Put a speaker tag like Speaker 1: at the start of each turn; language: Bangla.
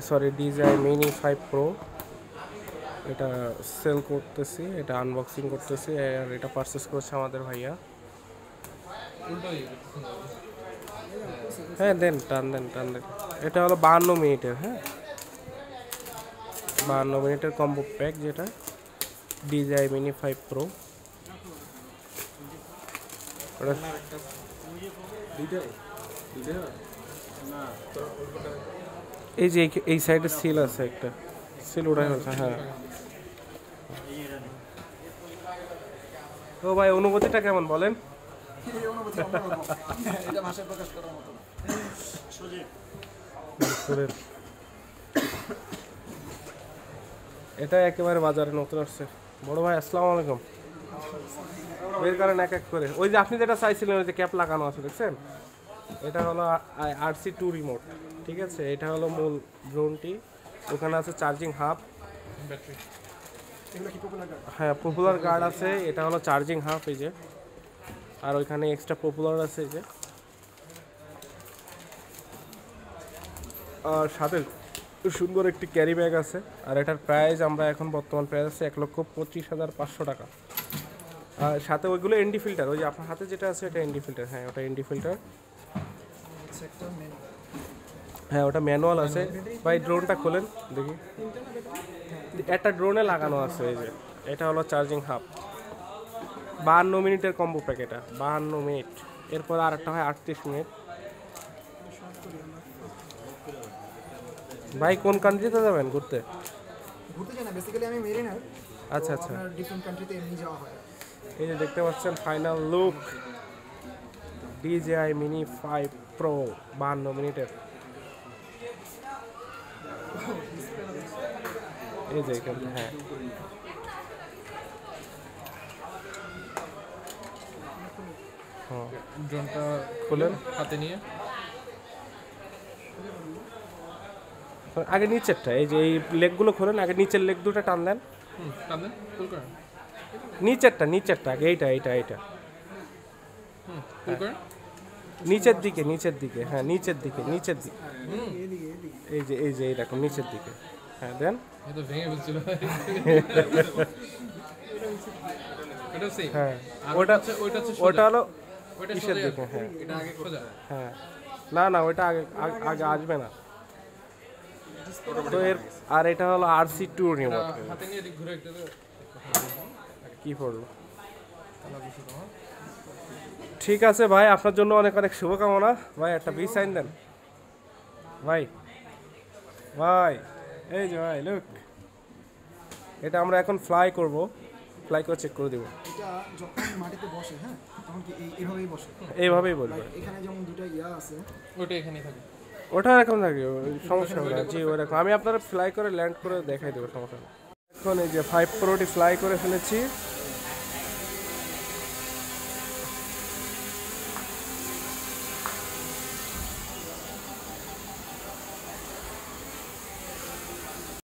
Speaker 1: সরি DJI Mini 5 Pro এটা সেল করতেছি, এটা আনবক্সিং করতেছি, আর এটা পারচেস করছে আমাদের ভাইয়া। হ্যাঁ দেন, টান দেন। এটা হলো 52 মিনিটের, হ্যাঁ 52 মিনিটের কম্বো প্যাক, যেটা DJI Mini 5 Pro। এই যে এই সাইডে সিল আছে, একটা সিল উঠাই হচ্ছে। হ্যাঁ তো ভাই অনুভূতিটা কেমন বলেন? এটা একেবারে বাজারে নতুন আসছে। বড় ভাই আসসালামু আলাইকুম। বের করেন এক এক করে। ওই যে আপনি যেটা চাইছিলেন, ওই যে ক্যাপ লাগানো আছে দেখছেন, এটা হলো RC2 রিমোট, ঠিক আছে। এটা হলো মূল ড্রোনটি। ওখানে আছে চার্জিং হাব, হ্যাঁ পপুলার গার্ড আছে। এটা হলো চার্জিং হাব, এই যে। আর ওইখানে এক্সট্রা পপুলার আছে, এই যে। আর সাথে সুন্দর একটি ক্যারি ব্যাগ আছে। আর এটার প্রাইস আমরা এখন বর্তমান প্রাইস আছে 1,25,500 টাকা। আর সাথে ওইগুলো এনডি ফিল্টার, ওই যে আপনার হাতে যেটা আছে এটা এনডি ফিল্টার। হ্যাঁ ওটা এনডি ফিল্টার, হ্যাঁ ওটা ম্যানুয়াল আছে। ভাই ড্রোনটা খোলেন দেখি। একটা ড্রোনে লাগানো আছে, এই যে। এটা হলো চার্জিং হাব, 52 মিনিটের কম্বো প্যাক। এটা 52 মিনিট, এরপর আর একটা হয় 38 মিনিট। ভাই কোন কান্ট্রিতে যাবেন ঘুরতে?
Speaker 2: ঘুরতে না, বেসিক্যালি আমি মেরিনার।
Speaker 1: আচ্ছা আচ্ছা,
Speaker 2: ডিফারেন্ট কান্ট্রিতে এমনি যাওয়া হয়।
Speaker 1: এই যে দেখতে পাচ্ছেন final look DJI Mini 5 Pro 52 মিনিটের। এই যে এখানে, হ্যাঁ
Speaker 3: ড্রোনটা
Speaker 1: খুলেন
Speaker 3: হাতে নিয়ে
Speaker 1: আগে নিচেরটা, এই যে এই লেগগুলো খোলেন। আগে নিচের লেগ দুটো টান দেন।
Speaker 3: টান দেন, পুল করেন।
Speaker 1: নিচেরটা আগে, এইটা
Speaker 3: পুল করেন।
Speaker 1: নিচের দিকে, হ্যাঁ নিচের দিকে। এই যে এইরকম নিচের দিকে, হ্যাঁ দেন।
Speaker 3: এ তো ভেঙে ফেলছিল। এটা সেম।
Speaker 1: হ্যাঁ
Speaker 3: আর
Speaker 1: ওটা
Speaker 3: ওটা
Speaker 1: হলো
Speaker 3: ওটা
Speaker 1: নিচের
Speaker 3: সোজা
Speaker 1: দিকে, হ্যাঁ
Speaker 3: এটা আগে সোজা।
Speaker 1: হ্যাঁ না ওইটা আগে আসবে না তো। আর এটা হলো RC2 রিমোট।
Speaker 3: হাতে নিয়ে দিক ঘুরে একটা
Speaker 1: কি পড়লো? ঠিক আছে ভাই, আপনার জন্য অনেক অনেক শুভকামনা। ভাই একটা বি সাইন দেন ভাই। এই যে ভাই লুক, এটা আমরা এখন ফ্লাই করে চেক করে দেবো।
Speaker 2: এটা যখন মাটিতে বসে, হ্যাঁ তখন কি এইভাবেই বসে?
Speaker 1: এইভাবেই বলবে।
Speaker 2: এখানে যেমন দুটো আছে,
Speaker 3: ওটা এখানেই থাকে।
Speaker 1: ওটা এরকম থাকে, সমস্যা হবে না। জি ওরকম আমি আপনারা ফ্লাই করে ল্যান্ড করে দেখাই দেবো, সমস্যা নেই। এখন এই যে 5 Proটি ফ্লাই করে ফেলেছি।